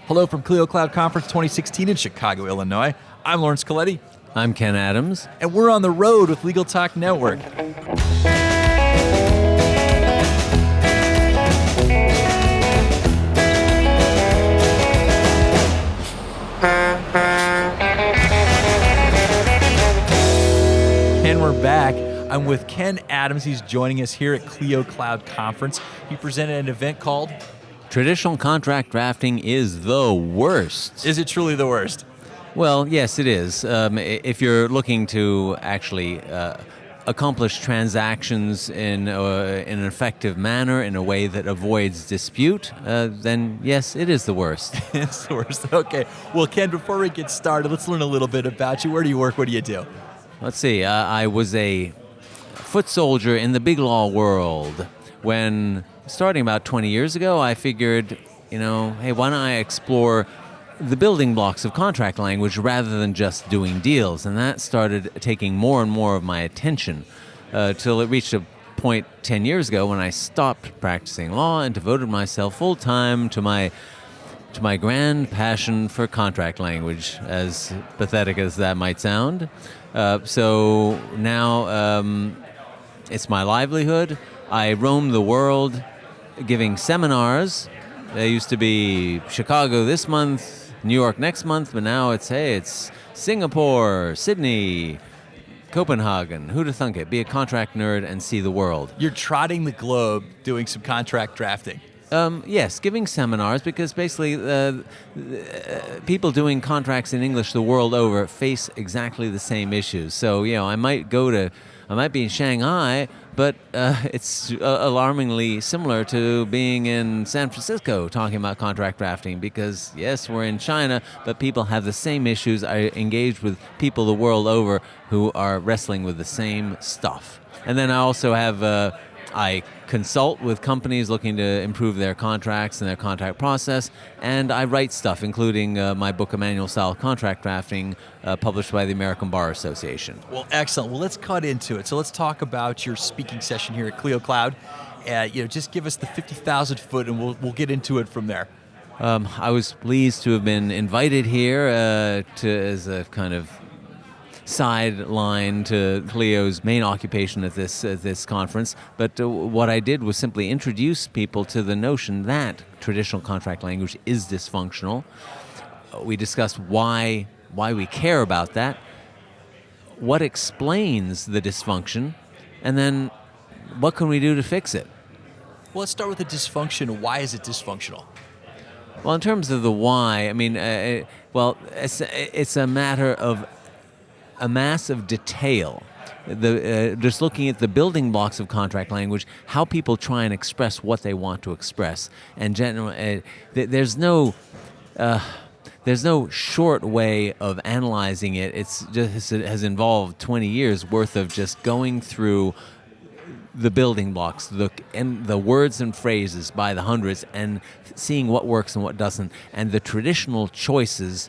Hello from Clio Cloud Conference 2016 in Chicago, Illinois. I'm Laurence Colletti. I'm Ken Adams. And we're on the road with Legal Talk Network. And we're back. I'm with Ken Adams. He's joining us here at Clio Cloud Conference. He presented an event called Traditional contract drafting is the worst. Is it truly the worst? Well, yes, it is. If you're looking to actually accomplish transactions in an effective manner, in a way that avoids dispute, then yes, it is the worst. It's the worst. Okay. Well, Ken, before we get started, let's learn a little bit about you. Where do you work? What do you do? Let's see. I was a foot soldier in the big law world when, starting about 20 years ago, I figured, hey, why don't I explore the building blocks of contract language rather than just doing deals? And that started taking more and more of my attention till it reached a point 10 years ago when I stopped practicing law and devoted myself full-time to my grand passion for contract language, as pathetic as that might sound. So now it's my livelihood. I roam the world giving seminars. They used to be Chicago this month, New York next month, but now it's Singapore, Sydney, Copenhagen. Who'd have thunk it? Be a contract nerd and see the world. You're trotting the globe doing some contract drafting. Yes, giving seminars, because basically people doing contracts in English the world over face exactly the same issues. So, I might be in Shanghai, but it's alarmingly similar to being in San Francisco talking about contract drafting, because, yes, we're in China, but people have the same issues. I engage with people the world over who are wrestling with the same stuff. And then I also have I consult with companies looking to improve their contracts and their contract process, and I write stuff, including my book, A Manual Style of Contract Drafting, published by the American Bar Association. Well, excellent. Well, let's cut into it. So let's talk about your speaking session here at Clio Cloud. Just give us the 50,000 foot, and we'll get into it from there. I was pleased to have been invited here as a kind of sideline to Clio's main occupation at this conference, but what I did was simply introduce people to the notion that traditional contract language is dysfunctional. We discussed why we care about that, what explains the dysfunction, and then what can we do to fix it. Well, let's start with the dysfunction. Why is it dysfunctional? Well, in terms of the why, it's a matter of a massive detail. Just looking at the building blocks of contract language, how people try and express what they want to express, and generally, there's no short way of analyzing it. It has involved 20 years worth of just going through the building blocks, and the words and phrases by the hundreds, and seeing what works and what doesn't. And the traditional choices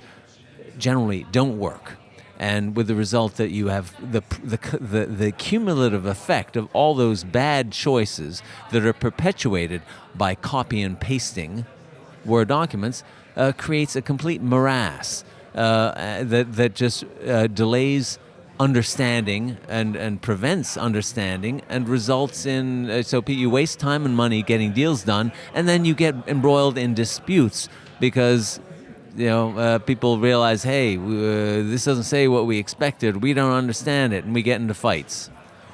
generally don't work. And with the result that you have the cumulative effect of all those bad choices that are perpetuated by copy and pasting Word documents creates a complete morass that just delays understanding and prevents understanding, and results in so you waste time and money getting deals done, and then you get embroiled in disputes because people realize, hey, this doesn't say what we expected. We don't understand it, and we get into fights.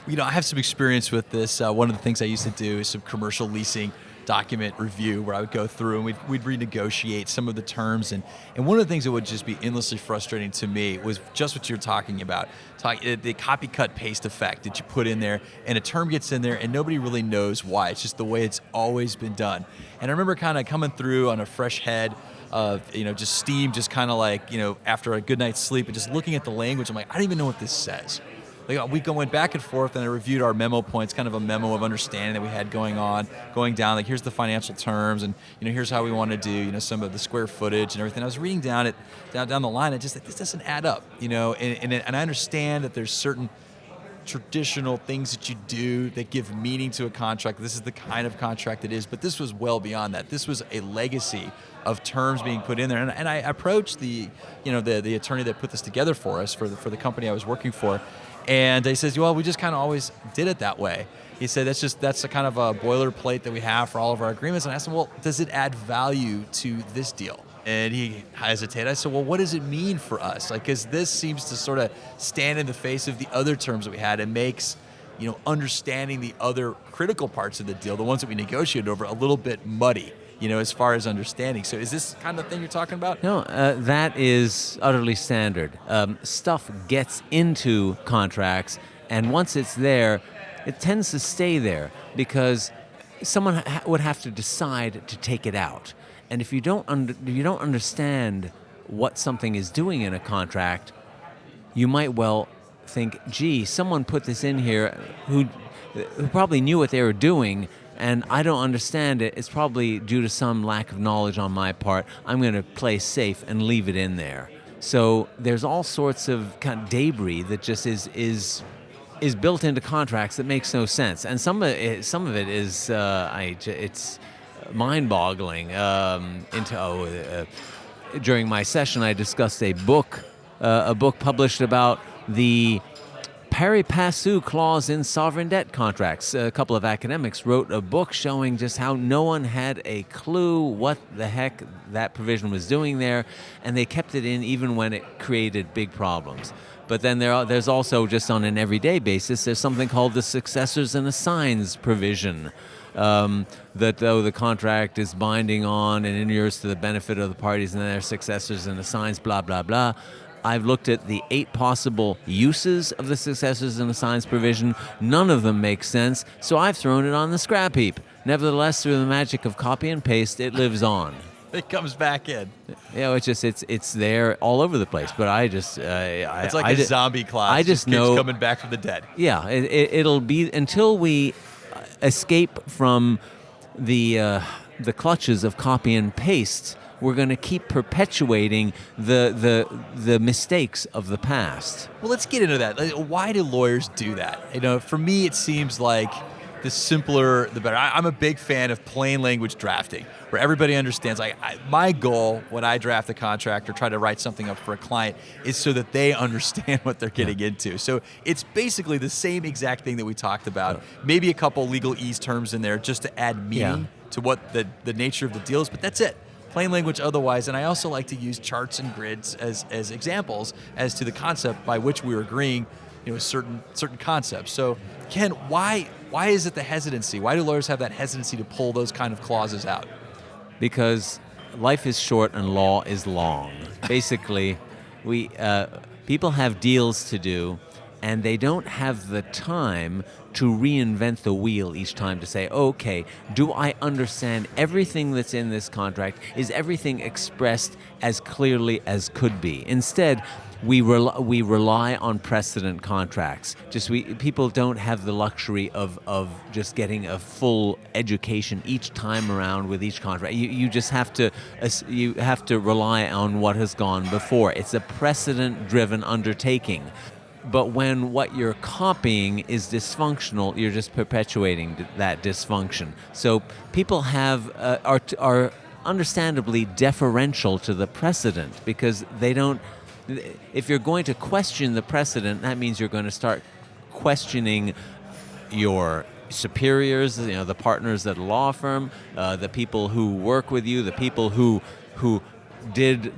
I have some experience with this. One of the things I used to do is some commercial leasing document review, where I would go through and we'd renegotiate some of the terms. And one of the things that would just be endlessly frustrating to me was just what you're talking about, the copy, cut, paste effect that you put in there, and a term gets in there and nobody really knows why. It's just the way it's always been done. And I remember kind of coming through on a fresh head of, just steam, just kind of like, after a good night's sleep, and just looking at the language, I'm like, I don't even know what this says. Like, we went back and forth, and I reviewed our memo points, kind of a memo of understanding that we had going down. Like, here's the financial terms, and here's how we want to do, some of the square footage and everything. I was reading down the line, and just like, this doesn't add up, and I understand that there's certain traditional things that you do that give meaning to a contract. This is the kind of contract it is, but this was well beyond that. This was a legacy of terms being put in there. And I approached the attorney that put this together for us for the company I was working for, and he says, well, we just kind of always did it that way. He said, that's a kind of a boilerplate that we have for all of our agreements. And I asked him, well, does it add value to this deal? And he hesitated. I said, well, what does it mean for us? Like, because this seems to sort of stand in the face of the other terms that we had and makes, understanding the other critical parts of the deal, the ones that we negotiated over, a little bit muddy, as far as understanding. So is this kind of thing you're talking about? No, that is utterly standard. Stuff gets into contracts, and once it's there, it tends to stay there because someone would have to decide to take it out. And if you don't understand what something is doing in a contract, you might well think, gee, someone put this in here who probably knew what they were doing, and I don't understand it. It's probably due to some lack of knowledge on my part. I'm going to play safe and leave it in there. So there's all sorts of kind of debris that just is built into contracts that makes no sense, and some of it is it's mind-boggling. During my session, I discussed a book published about the pari passu clause in sovereign debt contracts. A couple of academics wrote a book showing just how no one had a clue what the heck that provision was doing there, and they kept it in even when it created big problems. But then there's also, just on an everyday basis, there's something called the successors and assigns provision, that though the contract is binding on and inures to the benefit of the parties and their successors and assigns, blah, blah, blah. I've looked at the 8 possible uses of the successors and assigns provision. None of them make sense, so I've thrown it on the scrap heap. Nevertheless, through the magic of copy and paste, it lives on. It comes back in. It's there all over the place. But I just it's like a zombie clause. I just keeps know coming back from the dead. Yeah, it'll be until we escape from the clutches of copy and paste. We're going to keep perpetuating the mistakes of the past. Well, let's get into that. Why do lawyers do that? For me, it seems like the simpler, the better. I'm a big fan of plain language drafting, where everybody understands. My goal when I draft a contract or try to write something up for a client is so that they understand what they're getting into. So it's basically the same exact thing that we talked about. Maybe a couple legalese terms in there just to add meaning to what the nature of the deal is, but that's it. Plain language otherwise. And I also like to use charts and grids as examples as to the concept by which we're agreeing, certain concepts. So Ken, why is it the hesitancy? Why do lawyers have that hesitancy to pull those kind of clauses out? Because life is short and law is long. Basically, people have deals to do, and they don't have the time to reinvent the wheel each time to say, okay, do I understand everything that's in this contract? Is everything expressed as clearly as could be? Instead, we rely on precedent contracts. People don't have the luxury of just getting a full education each time around with each contract. You just have to rely on what has gone before. It's a precedent-driven undertaking. But when what you're copying is dysfunctional, you're just perpetuating that dysfunction. So people are understandably deferential to the precedent because they don't. If you're going to question the precedent, that means you're going to start questioning your superiors, the partners at a law firm, the people who work with you, the people who did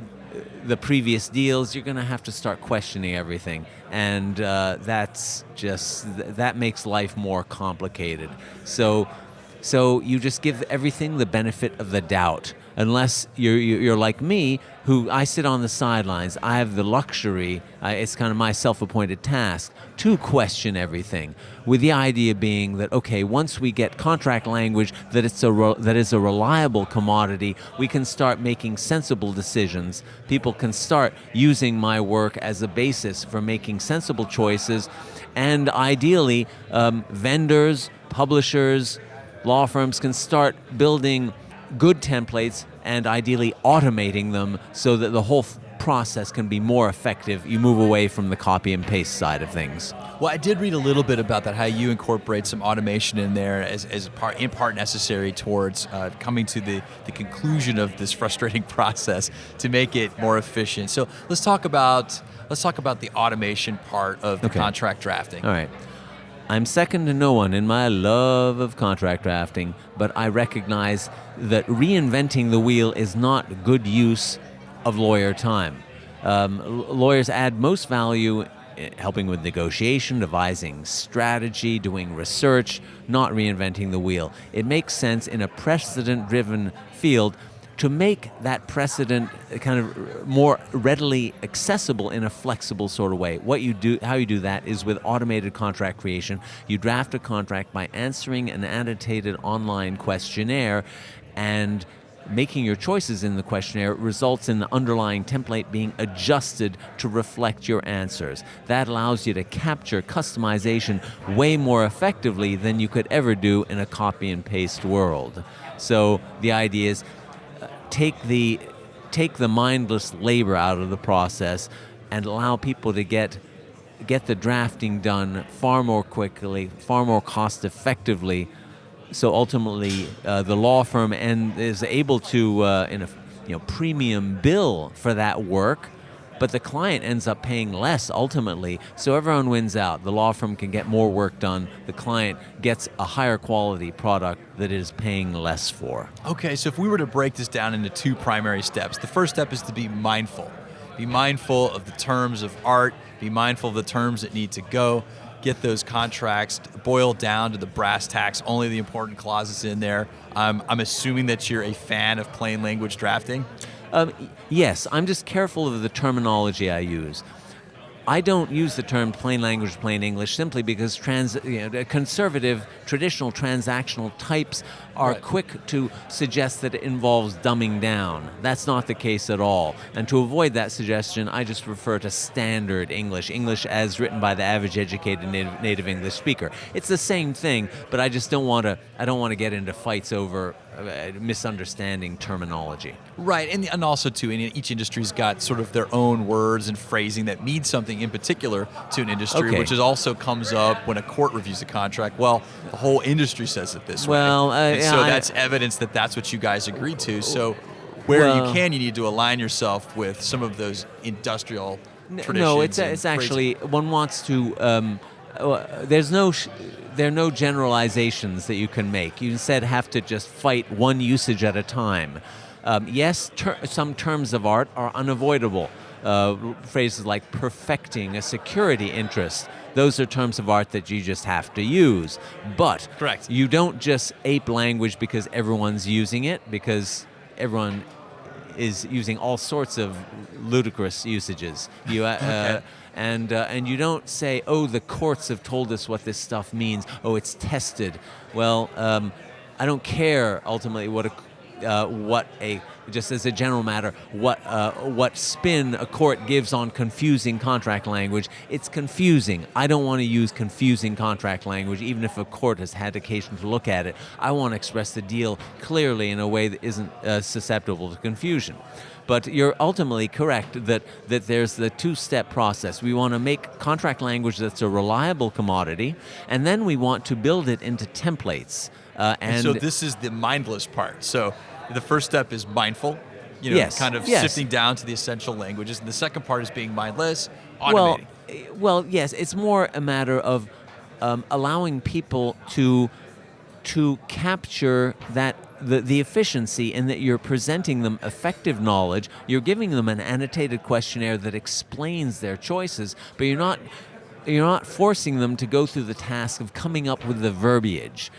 the previous deals. You're going to have to start questioning everything, and that makes life more complicated. So you just give everything the benefit of the doubt, unless you're like me, who I sit on the sidelines. I have the luxury, it's kind of my self-appointed task, to question everything, with the idea being that, okay, once we get contract language that is a reliable commodity, we can start making sensible decisions. People can start using my work as a basis for making sensible choices, and ideally, vendors, publishers, law firms can start building good templates and ideally automating them so that the whole process can be more effective, you move away from the copy and paste side of things. Well, I did read a little bit about that, how you incorporate some automation in there as in part necessary towards coming to the conclusion of this frustrating process to make it more efficient. So let's talk about the automation part of the contract drafting. All right. I'm second to no one in my love of contract drafting, but I recognize that reinventing the wheel is not good use of lawyer time. Lawyers add most value helping with negotiation, devising strategy, doing research, not reinventing the wheel. It makes sense in a precedent-driven field to make that precedent kind of more readily accessible in a flexible sort of way. How you do that is with automated contract creation. You draft a contract by answering an annotated online questionnaire, and making your choices in the questionnaire results in the underlying template being adjusted to reflect your answers. That allows you to capture customization way more effectively than you could ever do in a copy and paste world. So the idea is take the mindless labor out of the process and allow people to get the drafting done far more quickly, far more cost effectively. So ultimately, the law firm is able to, in a premium bill for that work, but the client ends up paying less ultimately. So everyone wins out. The law firm can get more work done. The client gets a higher quality product that it is paying less for. Okay, so if we were to break this down into two primary steps, the first step is to be mindful. Be mindful of the terms of art. Be mindful of the terms that need to go. Get those contracts boiled down to the brass tacks, only the important clauses in there. I'm assuming that you're a fan of plain language drafting? Yes, I'm just careful of the terminology I use. I don't use the term plain language, plain English simply because conservative, traditional transactional types are quick to suggest that it involves dumbing down. That's not the case at all. And to avoid that suggestion, I just refer to standard English, English as written by the average educated native English speaker. It's the same thing, but I just don't want to get into fights over misunderstanding terminology. Right, and also too, each industry's got sort of their own words and phrasing that mean something in particular to an industry, which is also comes up when a court reviews a contract. Well, the whole industry says it this way. So that's evidence that that's what you guys agreed to. So where you need to align yourself with some of those industrial traditions. No, it's actually, one wants to, there are no generalizations that you can make. You instead have to just fight one usage at a time. Yes, some terms of art are unavoidable. Phrases like perfecting a security interest, those are terms of art that you just have to use. But correct, you don't just ape language because everyone's using it, because everyone is using all sorts of ludicrous usages. And you don't say, oh, the courts have told us what this stuff means. Oh, it's tested. Well, I don't care ultimately just as a general matter, what spin a court gives on confusing contract language. It's confusing. I don't want to use confusing contract language, even if a court has had occasion to look at it. I want to express the deal clearly in a way that isn't susceptible to confusion. But you're ultimately correct that there's the two-step process. We want to make contract language that's a reliable commodity, and then we want to build it into templates. And so this is the mindless part. So the first step is mindful, sifting down to the essential languages. And the second part is being mindless, automating. Well, yes, it's more a matter of allowing people to capture that the efficiency in that you're presenting them effective knowledge. You're giving them an annotated questionnaire that explains their choices, but you're not forcing them to go through the task of coming up with the verbiage.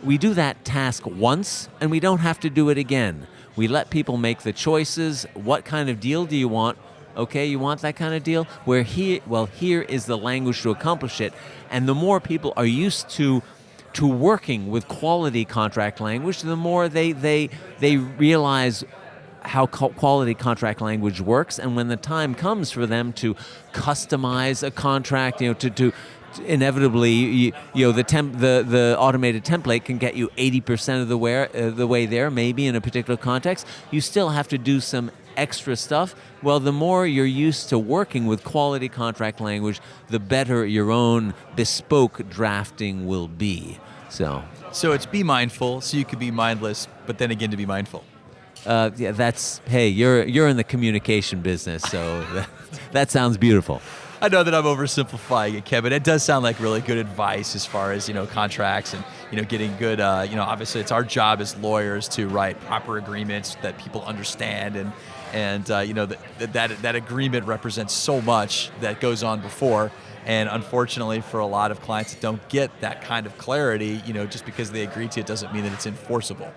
We do that task once, and we don't have to do it again. We let people make the choices. What kind of deal do you want? Okay, you want that kind of deal? Here is the language to accomplish it. And the more people are used to working with quality contract language, the more they realize how quality contract language works. And when the time comes for them to customize a contract, inevitably, the automated template can get you 80% of the way there, maybe in a particular context. You still have to do some extra stuff, well, the more you're used to working with quality contract language, the better your own bespoke drafting will be. So it's be mindful, so you could be mindless, but then again to be mindful. yeah, that's, hey, you're in the communication business, so that sounds beautiful. I know that I'm oversimplifying it, Kevin. It does sound like really good advice as far as, contracts and, getting good, obviously it's our job as lawyers to write proper agreements that people understand and that agreement represents so much that goes on before. And unfortunately for a lot of clients that don't get that kind of clarity, just because they agree to it doesn't mean that it's enforceable.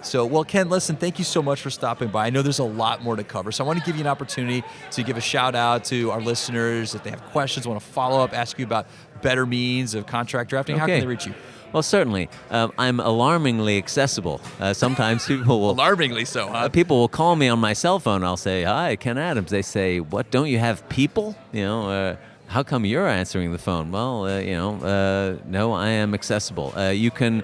So, well, Ken, listen, thank you so much for stopping by. I know there's a lot more to cover, so I want to give you an opportunity to give a shout out to our listeners. If they have questions, want to follow up, ask you about better means of contract drafting, How can they reach you? Well, certainly. I'm alarmingly accessible. Sometimes people will... Alarmingly so, huh? People will call me on my cell phone. I'll say, "Hi, Ken Adams." They say, "What, don't you have people? How come you're answering the phone?" Well, no, I am accessible. You can...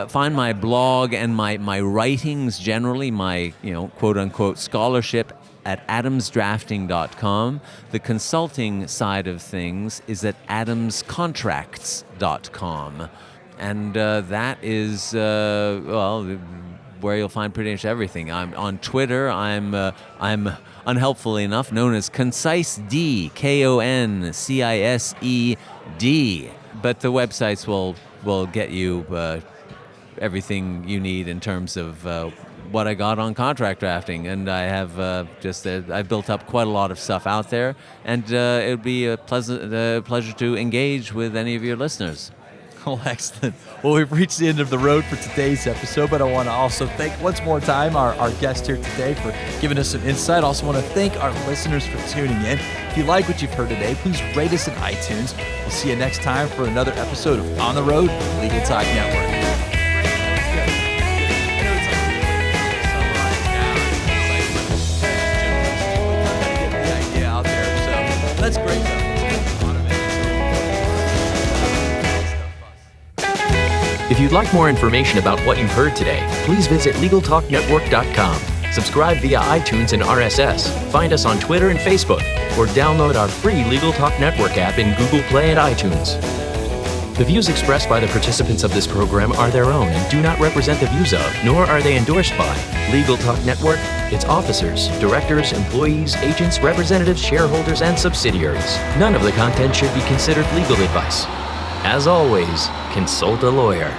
find my blog and my writings generally, my quote-unquote scholarship at adamsdrafting.com. The consulting side of things is at adamscontracts.com. And that is, where you'll find pretty much everything. I'm on Twitter. I'm unhelpfully enough known as Concise D, KONCISED. But the websites will get you everything you need in terms of what I got on contract drafting, and I have I've built up quite a lot of stuff out there, and it would be a pleasure to engage with any of your listeners. Well, excellent. Well, we've reached the end of the road for today's episode, but I want to also thank once more time our guest here today for giving us some insight. Also want to thank our listeners for tuning in. If you like what you've heard today, please rate us in iTunes. We'll see you next time for another episode of On the Road Legal Talk Network. That's great, though. If you'd like more information about what you've heard today, please visit LegalTalkNetwork.com. Subscribe via iTunes and RSS. Find us on Twitter and Facebook, or download our free Legal Talk Network app in Google Play and iTunes. The views expressed by the participants of this program are their own and do not represent the views of, nor are they endorsed by, Legal Talk Network, its officers, directors, employees, agents, representatives, shareholders, and subsidiaries. None of the content should be considered legal advice. As always, consult a lawyer.